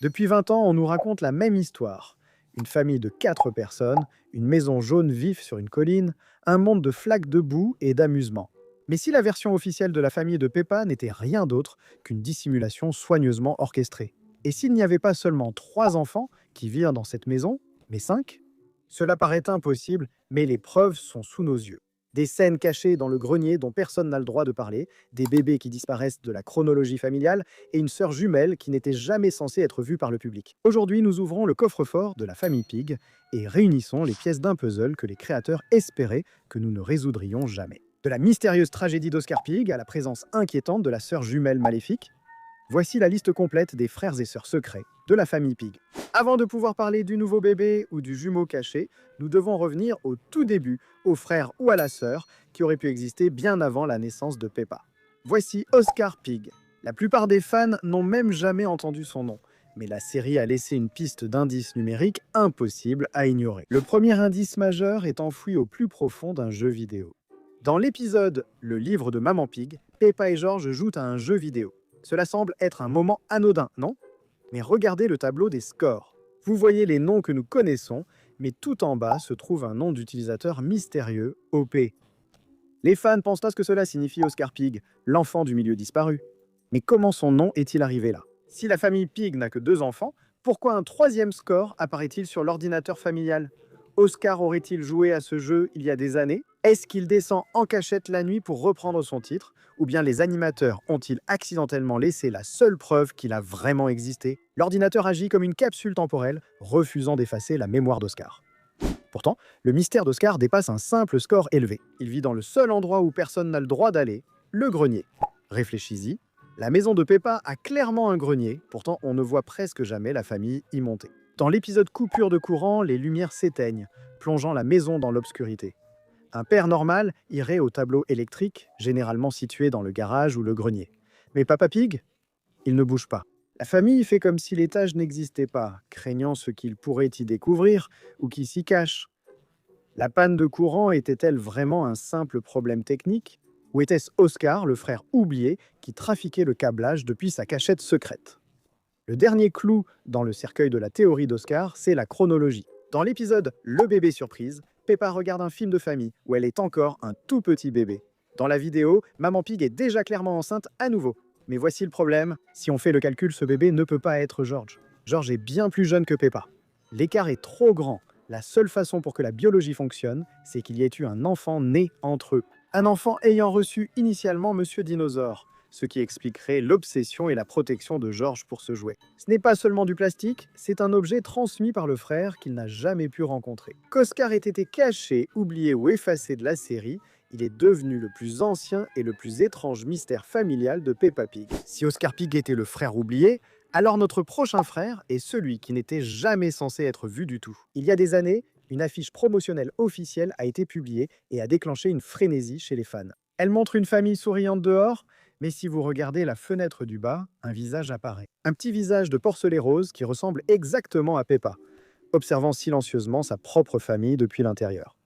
Depuis 20 ans, on nous raconte la même histoire. Une famille de 4 personnes, une maison jaune vif sur une colline, un monde de flaques de boue et d'amusement. Mais si la version officielle de la famille de Peppa n'était rien d'autre qu'une dissimulation soigneusement orchestrée? Et s'il n'y avait pas seulement 3 enfants qui virent dans cette maison, mais 5? Cela paraît impossible, mais les preuves sont sous nos yeux. Des scènes cachées dans le grenier dont personne n'a le droit de parler, des bébés qui disparaissent de la chronologie familiale et une sœur jumelle qui n'était jamais censée être vue par le public. Aujourd'hui, nous ouvrons le coffre-fort de la famille Pig et réunissons les pièces d'un puzzle que les créateurs espéraient que nous ne résoudrions jamais. De la mystérieuse tragédie d'Oscar Pig à la présence inquiétante de la sœur jumelle maléfique, voici la liste complète des frères et sœurs secrets de la famille Pig. Avant de pouvoir parler du nouveau bébé ou du jumeau caché, nous devons revenir au tout début, au frère ou à la sœur qui aurait pu exister bien avant la naissance de Peppa. Voici Oscar Pig. La plupart des fans n'ont même jamais entendu son nom, mais la série a laissé une piste d'indices numériques impossible à ignorer. Le premier indice majeur est enfoui au plus profond d'un jeu vidéo. Dans l'épisode Le livre de Maman Pig, Peppa et George jouent à un jeu vidéo. Cela semble être un moment anodin, non? Mais regardez le tableau des scores. Vous voyez les noms que nous connaissons, mais tout en bas se trouve un nom d'utilisateur mystérieux, OP. Les fans pensent à ce que cela signifie Oscar Pig, l'enfant du milieu disparu. Mais comment son nom est-il arrivé là? Si la famille Pig n'a que 2 enfants, pourquoi un troisième score apparaît-il sur l'ordinateur familial? Oscar aurait-il joué à ce jeu il y a des années? Est-ce qu'il descend en cachette la nuit pour reprendre son titre? Ou bien les animateurs ont-ils accidentellement laissé la seule preuve qu'il a vraiment existé? L'ordinateur agit comme une capsule temporelle, refusant d'effacer la mémoire d'Oscar. Pourtant, le mystère d'Oscar dépasse un simple score élevé. Il vit dans le seul endroit où personne n'a le droit d'aller, le grenier. Réfléchis-y, la maison de Peppa a clairement un grenier, pourtant on ne voit presque jamais la famille y monter. Dans l'épisode coupure de courant, les lumières s'éteignent, plongeant la maison dans l'obscurité. Un père normal irait au tableau électrique, généralement situé dans le garage ou le grenier. Mais Papa Pig, il ne bouge pas. La famille fait comme si l'étage n'existait pas, craignant ce qu'il pourrait y découvrir ou qui s'y cache. La panne de courant était-elle vraiment un simple problème technique? Ou était-ce Oscar, le frère oublié, qui trafiquait le câblage depuis sa cachette secrète? Le dernier clou dans le cercueil de la théorie d'Oscar, c'est la chronologie. Dans l'épisode Le bébé surprise, Peppa regarde un film de famille où elle est encore un tout petit bébé. Dans la vidéo, Maman Pig est déjà clairement enceinte à nouveau. Mais voici le problème, si on fait le calcul, ce bébé ne peut pas être George. George est bien plus jeune que Peppa. L'écart est trop grand. La seule façon pour que la biologie fonctionne, c'est qu'il y ait eu un enfant né entre eux. Un enfant ayant reçu initialement Monsieur Dinosaure, ce qui expliquerait l'obsession et la protection de George pour ce jouet. Ce n'est pas seulement du plastique, c'est un objet transmis par le frère qu'il n'a jamais pu rencontrer. Qu'Oscar ait été caché, oublié ou effacé de la série, il est devenu le plus ancien et le plus étrange mystère familial de Peppa Pig. Si Oscar Pig était le frère oublié, alors notre prochain frère est celui qui n'était jamais censé être vu du tout. Il y a des années, une affiche promotionnelle officielle a été publiée et a déclenché une frénésie chez les fans. Elle montre une famille souriante dehors, mais si vous regardez la fenêtre du bas, un visage apparaît. Un petit visage de porcelet rose qui ressemble exactement à Peppa, observant silencieusement sa propre famille depuis l'intérieur.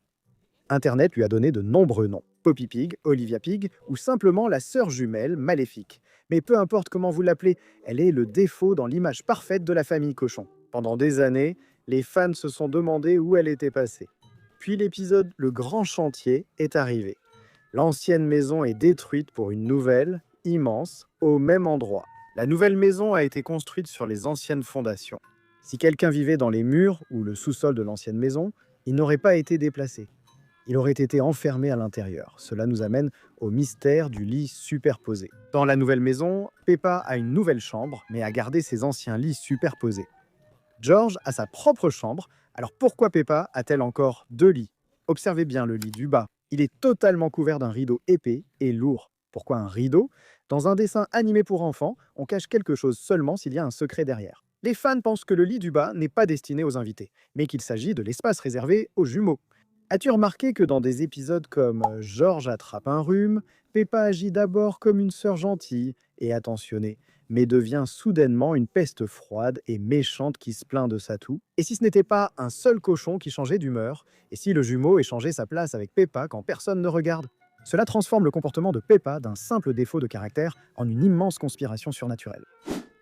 Internet lui a donné de nombreux noms. Poppy Pig, Olivia Pig ou simplement la sœur jumelle maléfique. Mais peu importe comment vous l'appelez, elle est le défaut dans l'image parfaite de la famille cochon. Pendant des années, les fans se sont demandé où elle était passée. Puis l'épisode Le Grand Chantier est arrivé. L'ancienne maison est détruite pour une nouvelle, immense, au même endroit. La nouvelle maison a été construite sur les anciennes fondations. Si quelqu'un vivait dans les murs ou le sous-sol de l'ancienne maison, il n'aurait pas été déplacé. Il aurait été enfermé à l'intérieur. Cela nous amène au mystère du lit superposé. Dans la nouvelle maison, Peppa a une nouvelle chambre, mais a gardé ses anciens lits superposés. George a sa propre chambre, alors pourquoi Peppa a-t-elle encore 2 lits? Observez bien le lit du bas. Il est totalement couvert d'un rideau épais et lourd. Pourquoi un rideau? Dans un dessin animé pour enfants, on cache quelque chose seulement s'il y a un secret derrière. Les fans pensent que le lit du bas n'est pas destiné aux invités, mais qu'il s'agit de l'espace réservé aux jumeaux. As-tu remarqué que dans des épisodes comme George attrape un rhume, Peppa agit d'abord comme une sœur gentille et attentionnée, mais devient soudainement une peste froide et méchante qui se plaint de sa toux? Et si ce n'était pas un seul cochon qui changeait d'humeur? Et si le jumeau échangeait sa place avec Peppa quand personne ne regarde? Cela transforme le comportement de Peppa d'un simple défaut de caractère en une immense conspiration surnaturelle.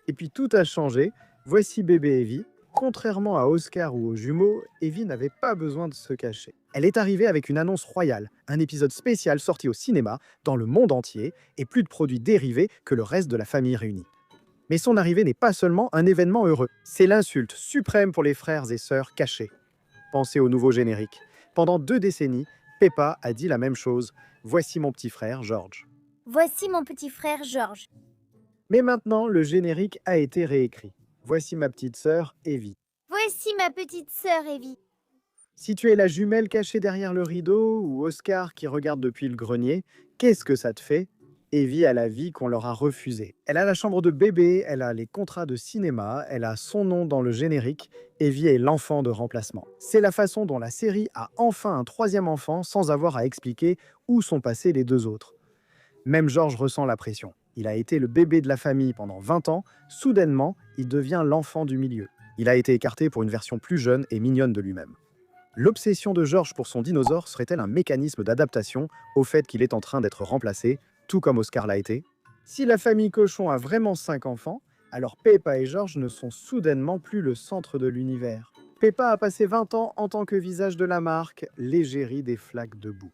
Et puis tout a changé Voici bébé Evie. Contrairement à Oscar ou aux jumeaux, Evie n'avait pas besoin de se cacher. Elle est arrivée avec une annonce royale, un épisode spécial sorti au cinéma, dans le monde entier, et plus de produits dérivés que le reste de la famille réunie. Mais son arrivée n'est pas seulement un événement heureux, c'est l'insulte suprême pour les frères et sœurs cachés. Pensez au nouveau générique. Pendant 2 décennies, Peppa a dit la même chose. Voici mon petit frère George. Voici mon petit frère George. Mais maintenant, le générique a été réécrit. Voici ma petite sœur Evie. Voici ma petite sœur Evie. Si tu es la jumelle cachée derrière le rideau ou Oscar qui regarde depuis le grenier, qu'est-ce que ça te fait? Evie a la vie qu'on leur a refusée. Elle a la chambre de bébé, elle a les contrats de cinéma, elle a son nom dans le générique. Evie est l'enfant de remplacement. C'est la façon dont la série a enfin un 3e enfant sans avoir à expliquer où sont passés les 2 autres. Même George ressent la pression. Il a été le bébé de la famille pendant 20 ans. Soudainement, il devient l'enfant du milieu. Il a été écarté pour une version plus jeune et mignonne de lui-même. L'obsession de George pour son dinosaure serait-elle un mécanisme d'adaptation au fait qu'il est en train d'être remplacé, tout comme Oscar l'a été? Si la famille Cochon a vraiment 5 enfants, alors Peppa et George ne sont soudainement plus le centre de l'univers. Peppa a passé 20 ans en tant que visage de la marque, l'égérie des flaques de boue.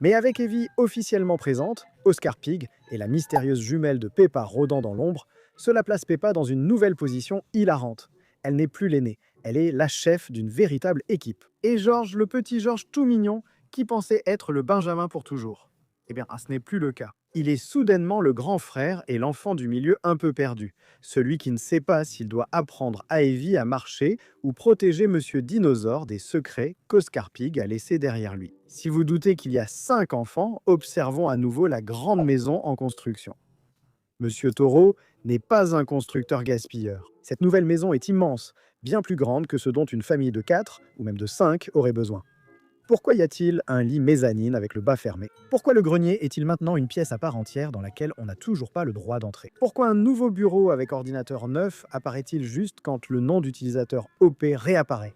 Mais avec Evie officiellement présente, Oscar Pig et la mystérieuse jumelle de Peppa rôdant dans l'ombre, cela place Peppa dans une nouvelle position hilarante. Elle n'est plus l'aînée, elle est la chef d'une véritable équipe. Et George, le petit George tout mignon, qui pensait être le Benjamin pour toujours. Eh bien, ce n'est plus le cas. Il est soudainement le grand frère et l'enfant du milieu un peu perdu, celui qui ne sait pas s'il doit apprendre à Evie à marcher ou protéger Monsieur Dinosaure des secrets qu'Oscar Pig a laissés derrière lui. Si vous doutez qu'il y a 5 enfants, observons à nouveau la grande maison en construction. Monsieur Taureau n'est pas un constructeur gaspilleur. Cette nouvelle maison est immense, bien plus grande que ce dont une famille de 4 ou même de 5 aurait besoin. Pourquoi y a-t-il un lit mezzanine avec le bas fermé? Pourquoi le grenier est-il maintenant une pièce à part entière dans laquelle on n'a toujours pas le droit d'entrer? Pourquoi un nouveau bureau avec ordinateur neuf apparaît-il juste quand le nom d'utilisateur OP réapparaît?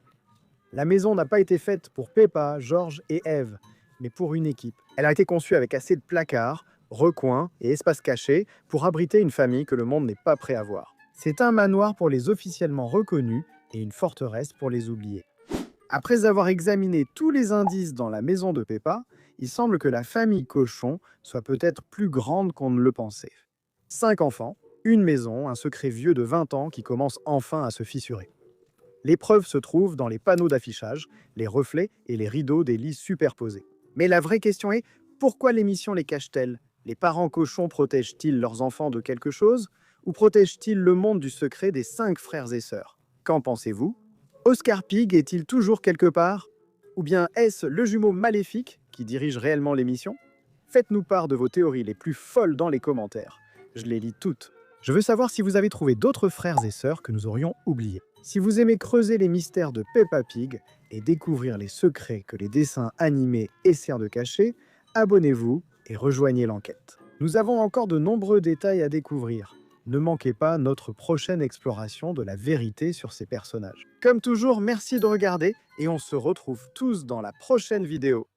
La maison n'a pas été faite pour Peppa, George et Eve, mais pour une équipe. Elle a été conçue avec assez de placards, recoins et espaces cachés pour abriter une famille que le monde n'est pas prêt à voir. C'est un manoir pour les officiellement reconnus et une forteresse pour les oubliés. Après avoir examiné tous les indices dans la maison de Peppa, il semble que la famille Cochon soit peut-être plus grande qu'on ne le pensait. 5 enfants, une maison, un secret vieux de 20 ans qui commence enfin à se fissurer. Les preuves se trouvent dans les panneaux d'affichage, les reflets et les rideaux des lits superposés. Mais la vraie question est, pourquoi l'émission les cache-t-elle? Les parents cochons protègent-ils leurs enfants de quelque chose? Ou protègent-ils le monde du secret des 5 frères et sœurs? Qu'en pensez-vous? Oscar Pig est-il toujours quelque part? Ou bien est-ce le jumeau maléfique qui dirige réellement l'émission? Faites-nous part de vos théories les plus folles dans les commentaires. Je les lis toutes. Je veux savoir si vous avez trouvé d'autres frères et sœurs que nous aurions oubliés. Si vous aimez creuser les mystères de Peppa Pig et découvrir les secrets que les dessins animés essaient de cacher, abonnez-vous et rejoignez l'enquête. Nous avons encore de nombreux détails à découvrir. Ne manquez pas notre prochaine exploration de la vérité sur ces personnages. Comme toujours, merci de regarder et on se retrouve tous dans la prochaine vidéo.